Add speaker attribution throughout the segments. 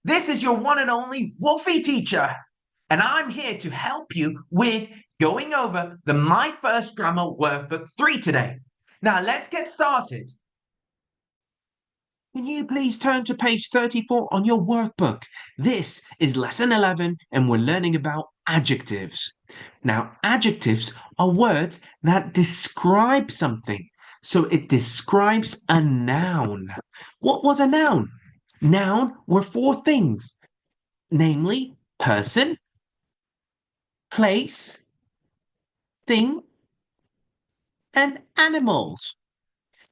Speaker 1: This is your one and only Wolfie teacher, and I'm here to help you with going over the My First Grammar Workbook 3 today. Now, let's get started. Can you please turn to page 34 on your workbook? This is lesson 11, and we're learning about adjectives. Now, adjectives are words that describe something. So it describes a noun. What was a noun? Noun were four things, namely person, place, thing, and animals.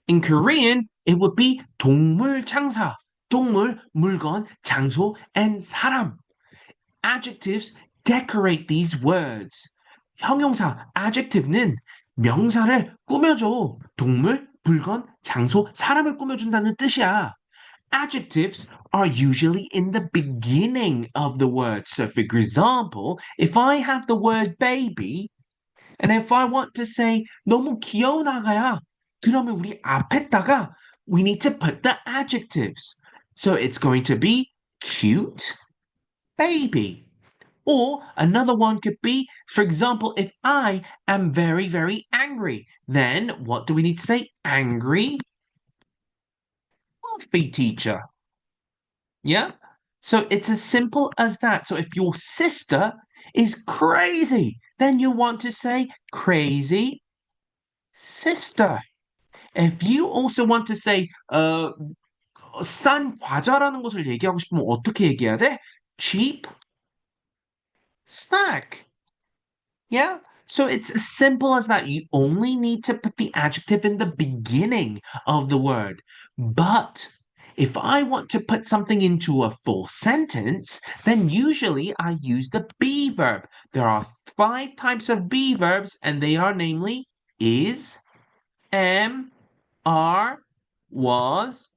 Speaker 1: In Korean, it would be 동물 장사, 동물, 물건, 장소, and 사람. Adjectives decorate these words. 형용사, adjective는 명사를 꾸며줘. 동물, 물건, 장소, 사람을 꾸며준다는 뜻이야. Adjectives are usually in the beginning of the word. So, for example, if I have the word baby, and if I want to say 너무 귀여운 아가야, 그러면 우리 앞에다가 we need to put the adjectives. So it's going to be cute baby. Or another one could be, for example, if I am very, very angry, then what do we need to say? Angry Wolfie teacher. Yeah? So it's as simple as that. So if your sister is crazy, then you want to say crazy sister. If you also want to say 싼 과자라는 것을 얘기하고 싶으면 어떻게 얘기해야 돼? Cheap snack. Yeah? So it's as simple as that. You only need to put the adjective in the beginning of the word. But if I want to put something into a full sentence, then usually I use the be verb. There are 5 types of be verbs, and they are namely is, am, are, was,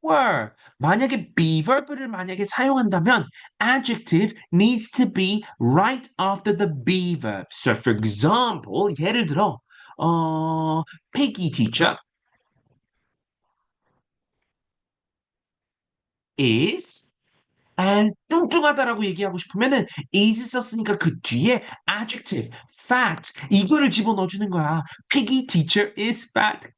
Speaker 1: were. 만약에 be verb를 만약에 사용한다면 adjective needs to be right after the be verb. So for example, 예를 들어 Peggy teacher is and 뚱뚱하다라고 얘기하고 싶으면은 is 썼으니까 그 뒤에 adjective fat 이거를 집어넣어 주는 거야. Peggy teacher is fat.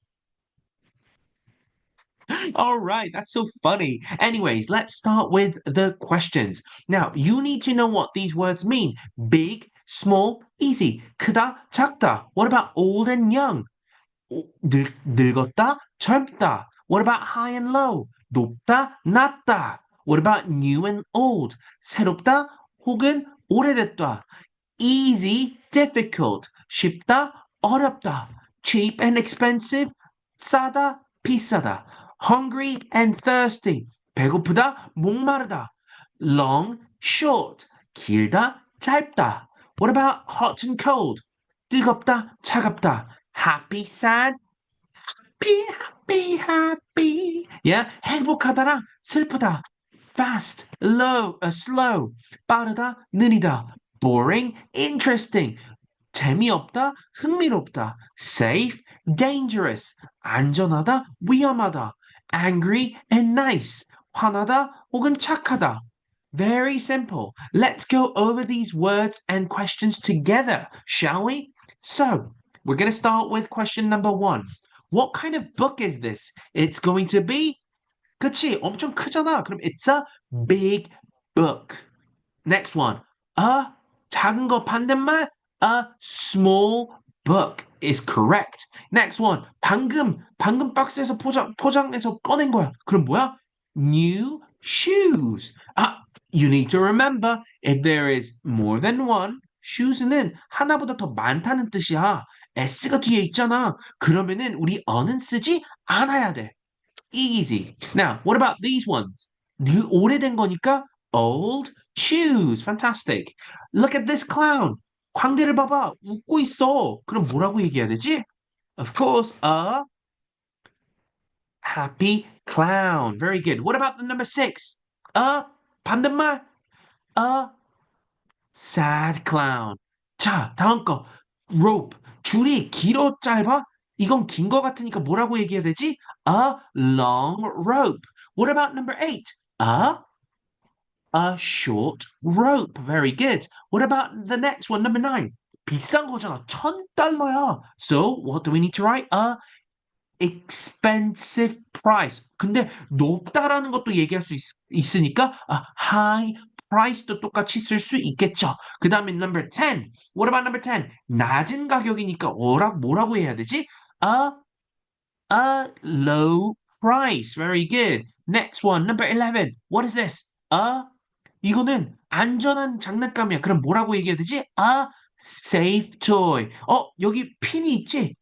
Speaker 1: All right, that's so funny. Anyways, let's start with the questions. Now, you need to know what these words mean. Big, small, easy. 크다, 작다. What about old and young? 늙었다, 젊다. What about high and low? 높다, 낮다. What about new and old? 새롭다, 혹은 오래됐다. Easy, difficult. 쉽다, 어렵다. Cheap and expensive. 싸다, 비싸다. Hungry and thirsty. 배고프다, 목마르다. Long, short. 길다, 짧다. What about hot and cold? 뜨겁다, 차갑다. Happy, sad. Happy, happy, happy. Yeah, 행복하다랑 슬프다. Fast, slow. 빠르다, 느리다. Boring, interesting. 재미없다, 흥미롭다. Safe, dangerous. 안전하다, 위험하다. Angry and nice. 화나다 혹은 착하다. Very simple. Let's go over these words and questions together, shall we? So, we're going to start with question number 1. What kind of book is this? It's going to be, 그치, 엄청 크잖아. 그럼 it's a big book. Next one. 작은 거 반대말, a small book is correct. Next one. 방금 박스에서 포장해서 꺼낸 거야. 그럼 뭐야? New shoes. You need to remember, if there is more than one, shoes는 하나보다 더 많다는 뜻이야. s가 뒤에 있잖아. 그러면은 우리 어는 쓰지 않아야 돼. Easy. Now, what about these ones? 오래된 거니까 old shoes. Fantastic. Look at this clown. 광대를 봐봐. 웃고 있어. 그럼 뭐라고 얘기해야 되지? Of course, a happy clown. Very good. What about the number 6? 반대말. A sad clown. 자, 다음 거. rope. 줄이 길어 짧아? 이건 긴 거 같으니까 뭐라고 얘기해야 되지? A long rope. What about number 8? A a short rope. Very good. What about the next one, number 9? 비싼 거잖아. $1,000야. So what do we need to write? A expensive price. 근데 높다라는 것도 얘기할 수 있으니까 high price도 똑같이 쓸 수 있겠죠. 그 다음에 number 10. What about number 10? 낮은 가격이니까 뭐라고 해야 되지? A low price. Very good. Next one, number 11. What is this? 이거는 안전한 장난감이야. 그럼 뭐라고 얘기해야 되지? A safe toy. 여기 핀이 있지?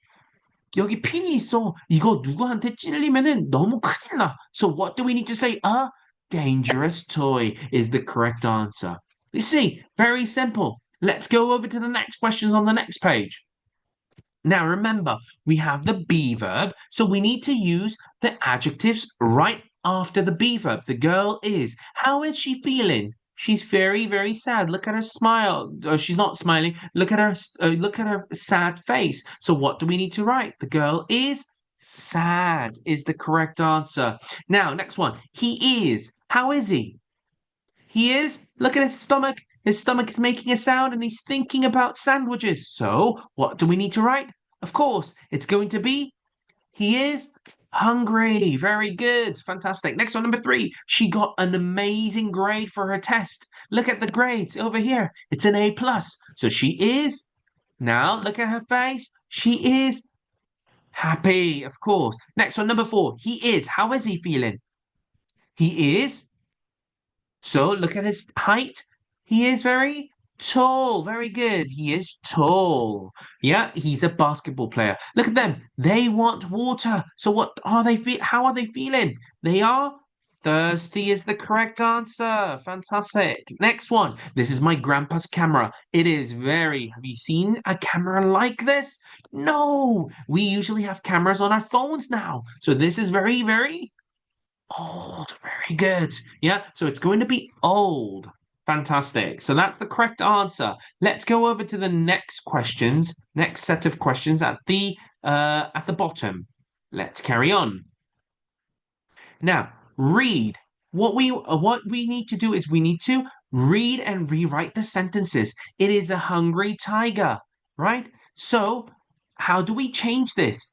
Speaker 1: 여기 핀이 있어. 이거 누구한테 찔리면은 너무 큰일 나. So what do we need to say? A dangerous toy is the correct answer. You see, very simple. Let's go over to the next questions on the next page. Now remember, we have the be verb, so we need to use the adjectives right after the be verb. The girl is. How is she feeling? She's very, very sad. Look at her smile. She's not smiling. Look at her sad face. So what do we need to write? The girl is sad is the correct answer. Now, next one. He is. How is he? He is. Look at his stomach. His stomach is making a sound and he's thinking about sandwiches. So, what do we need to write? Of course, it's going to be he is hungry. Very good. Fantastic. Next one, number 3. She got an amazing grade for her test. Look at the grades over here. It's an A+. So she is. Now, look at her face. She is happy, of course. Next one, number 4. He is. How is he feeling? He is. So look at his height. He is very tall. Very good. He is tall. Yeah, he's a basketball player. Look at them. They want water. So what are they how are they feeling? They are thirsty is the correct answer. Fantastic. Next one. This is my grandpa's camera. It is very, have you seen a camera like this? No, we usually have cameras on our phones now. So this is very, very old. Very good. Yeah, so it's going to be old. Fantastic. So that's the correct answer. Let's go over to the next questions, next set of questions at the bottom. Let's carry on. Now, read. What we need to do is we need to read and rewrite the sentences. It is a hungry tiger, right? So, how do we change this?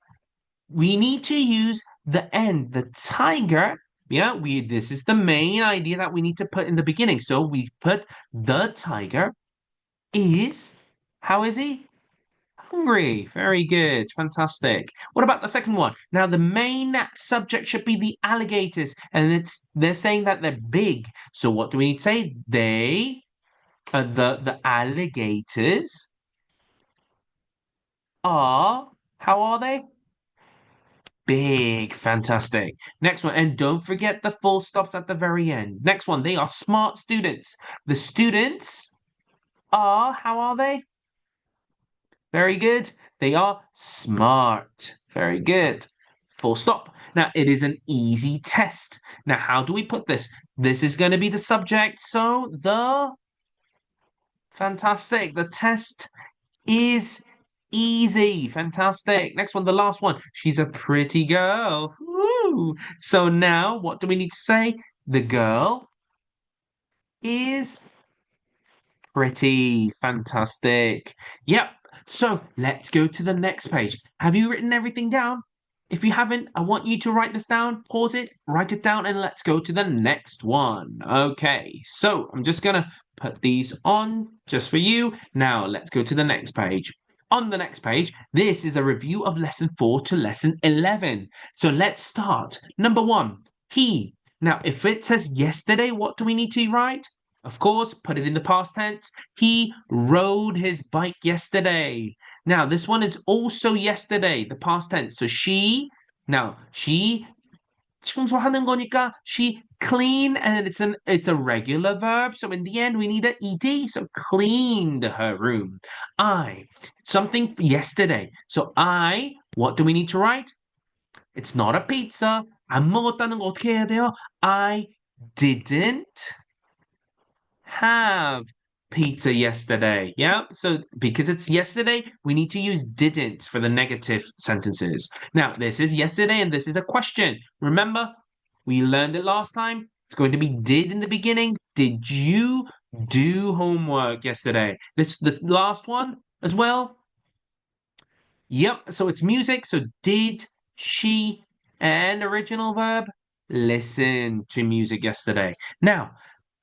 Speaker 1: We need to use the end, the tiger. Yeah, this is the main idea that we need to put in the beginning. So we put the tiger is, how is he? Hungry. Very good. Fantastic. What about the second one? Now the main subject should be the alligators, and they're saying that they're big. So what do we need to say? The alligators are, how are they? Big, fantastic. Next one, and don't forget the full stops at the very end. Next one, they are smart students. The students are, how are they? Very good. They are smart. Very good. Full stop. Now, it is an easy test. Now, how do we put this? This is going to be the subject. So, fantastic. The test is easy. Fantastic. Next one, the last one. She's a pretty girl. Woo. So now, what do we need to say? The girl is pretty. Fantastic. Yep. So let's go to the next page. Have you written everything down? If you haven't, I want you to write this down, pause it, write it down, and let's go to the next one. Okay, so I'm just gonna put these on just for you. Now let's go to the next page. On the next page, this is a review of lesson 4 to lesson 11. So let's start. Number 1, he. Now, if it says yesterday, what do we need to write? Of course, put it in the past tense. He rode his bike yesterday. Now, this one is also yesterday, the past tense. So she, now, she 청소하는 거니까 she clean, and it's a regular verb. So in the end, we need an ed. So cleaned her room. I, something yesterday. So I, what do we need to write? It's not a pizza. 안 먹었다는 거 어떻게 해야 돼요? I didn't have pizza yesterday. Yeah, so because it's yesterday, we need to use didn't for the negative sentences. Now, this is yesterday and this is a question. Remember, we learned it last time. It's going to be did in the beginning. Did you do homework yesterday? This last one as well. Yep, so it's music. So did she, and original verb, listen to music yesterday? Now,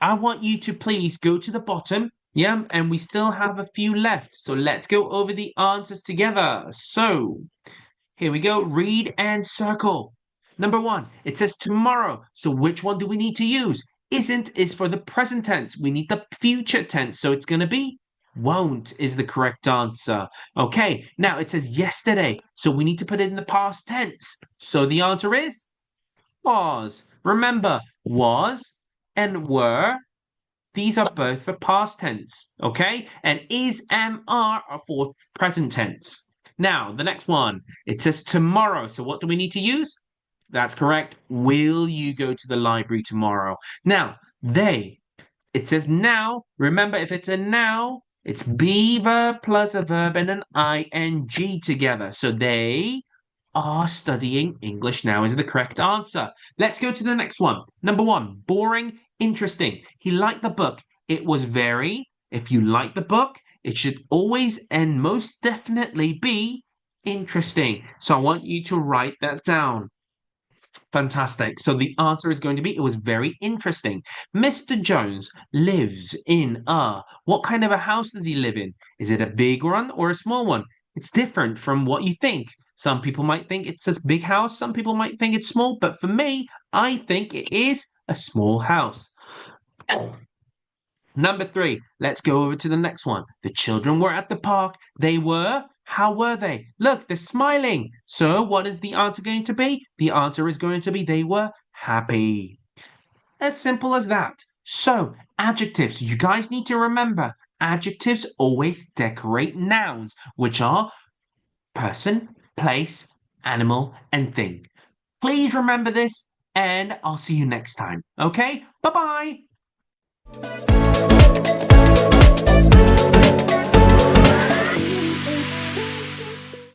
Speaker 1: I want you to please go to the bottom. Yeah, and we still have a few left. So let's go over the answers together. So here we go. Read and circle. Number 1, it says tomorrow. So which one do we need to use? Isn't is for the present tense. We need the future tense. So it's going to be won't is the correct answer. Okay, now it says yesterday. So we need to put it in the past tense. So the answer is was. Remember, was and were, these are both for past tense. Okay, and is, am, are for present tense. Now, the next one, it says tomorrow. So what do we need to use? That's correct. Will you go to the library tomorrow? Now, they, it says now. Remember, if it's a now, it's be verb plus a verb and an ing together. So they are studying English now is the correct answer. Let's go to the next one. Number 1, boring, interesting. He liked the book. It was very. If you like the book, it should always and most definitely be interesting. So I want you to write that down. Fantastic. So the answer is going to be, it was very interesting. Mr. Jones lives in a, what kind of a house does he live in? Is it a big one or a small one? It's different from what you think. Some people might think it's a big house. Some people might think it's small. But for me, I think it is a small house. Number 3, let's go over to the next one. The children were at the park. They were, how were they? Look, they're smiling. So what is the answer going to be? The answer is going to be they were happy. As simple as that. So, adjectives. You guys need to remember, adjectives always decorate nouns, which are person, place, animal, and thing. Please remember this, and I'll see you next time. Okay? Bye-bye.